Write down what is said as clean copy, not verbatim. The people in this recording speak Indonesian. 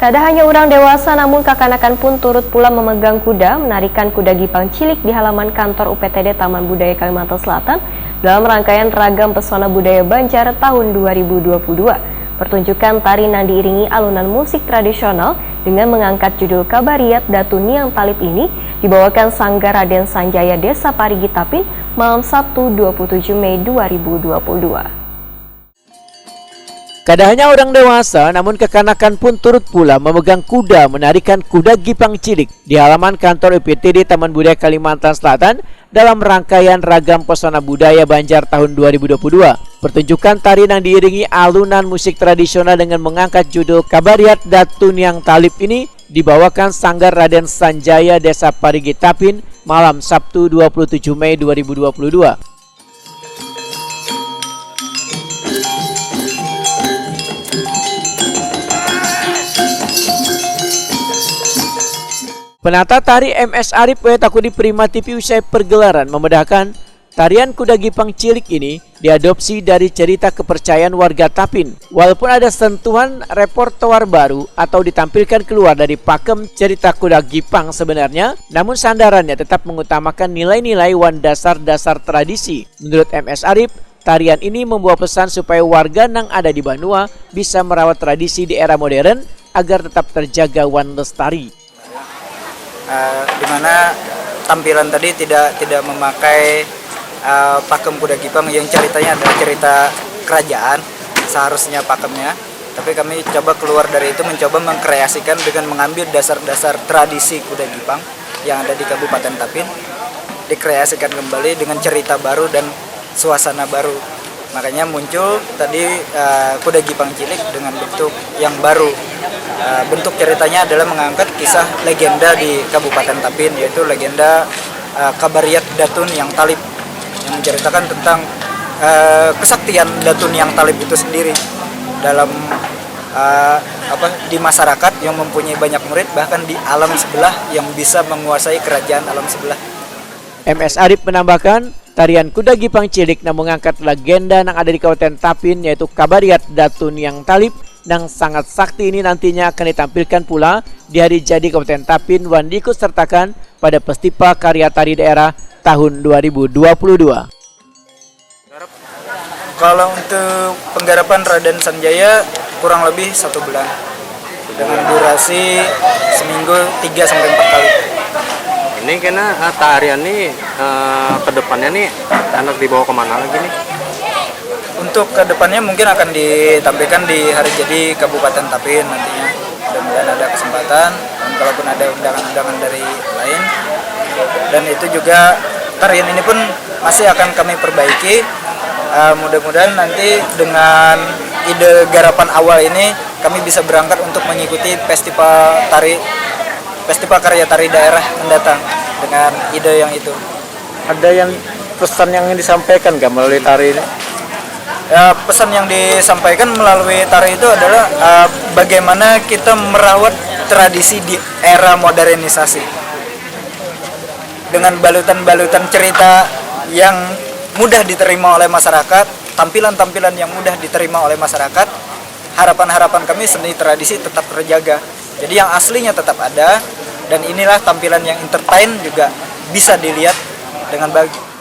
Kada hanya orang dewasa namun kekanakan pun turut pula memegang kuda menarikan kuda gipang cilik di halaman kantor UPTD Taman Budaya Kalimantan Selatan dalam rangkaian ragam pesona budaya Banjar tahun 2022. Pertunjukan tari yang diiringi alunan musik tradisional dengan mengangkat judul Kabariat Datu Niang Talib ini dibawakan Sanggar Raden Sanjaya Desa Parigi Tapin malam Sabtu 27 Mei 2022. Kada hanya orang dewasa, namun kekanakan pun turut pula memegang kuda menarikan kuda gipang cilik di halaman kantor UPTD Taman Budaya Kalimantan Selatan dalam rangkaian ragam pesona budaya Banjar tahun 2022. Pertunjukan tari yang diiringi alunan musik tradisional dengan mengangkat judul Kabariat Datu Niang Talib ini dibawakan Sanggar Raden Sanjaya Desa Parigi Tapin malam Sabtu 27 Mei 2022. Penata tari MS Arif Takudi Prima TV usai pergelaran memedahkan tarian kuda gipang cilik ini diadopsi dari cerita kepercayaan warga Tapin. Walaupun ada sentuhan repertoar baru atau ditampilkan keluar dari pakem cerita kuda gipang sebenarnya, namun sandarannya tetap mengutamakan nilai-nilai wan dasar-dasar tradisi. Menurut MS Arif, tarian ini membawa pesan supaya warga yang ada di Banua bisa merawat tradisi di era modern agar tetap terjaga wan lestari. Di mana tampilan tadi tidak memakai pakem kuda gipang yang ceritanya adalah cerita kerajaan seharusnya pakemnya, tapi kami coba keluar dari itu, mencoba mengkreasikan dengan mengambil dasar-dasar tradisi kuda gipang yang ada di Kabupaten Tapin, dikreasikan kembali dengan cerita baru dan suasana baru. Makanya muncul tadi kuda gipang cilik dengan bentuk yang baru. Bentuk ceritanya adalah mengangkat kisah legenda di Kabupaten Tapin, yaitu legenda Kabariat Datu Niang Talib yang menceritakan tentang kesaktian Datu Niang Talib itu sendiri dalam di masyarakat yang mempunyai banyak murid, bahkan di alam sebelah yang bisa menguasai kerajaan alam sebelah. MS Arif menambahkan, tarian kuda gipang cilik yang mengangkat legenda yang ada di Kabupaten Tapin yaitu Kabariat Datu Niang Talib yang sangat sakti ini nantinya akan ditampilkan pula di hari jadi Kabupaten Tapin dan diikut sertakan pada Festival Karya Tari Daerah tahun 2022. Kalau untuk penggarapan Raden Sanjaya kurang lebih 1 bulan dengan durasi seminggu 3-4 kali. Ini karena tarian nih kedepannya nih anak dibawa kemana lagi nih? Untuk kedepannya mungkin akan ditampilkan di hari jadi Kabupaten Tapin nantinya. Mudah-mudahan ada kesempatan, dan kalaupun ada undangan-undangan dari lain. Dan itu juga tarian ini pun masih akan kami perbaiki. Mudah-mudahan nanti dengan ide garapan awal ini kami bisa berangkat untuk mengikuti Festival Karya Tari Daerah mendatang dengan ide yang itu. Ada yang pesan yang disampaikan nggak melalui tari ini? Ya, pesan yang disampaikan melalui tari itu adalah bagaimana kita merawat tradisi di era modernisasi dengan balutan-balutan cerita yang mudah diterima oleh masyarakat, tampilan-tampilan yang mudah diterima oleh masyarakat. Harapan-harapan kami seni tradisi tetap terjaga, jadi yang aslinya tetap ada, dan inilah tampilan yang entertain juga bisa dilihat dengan baik.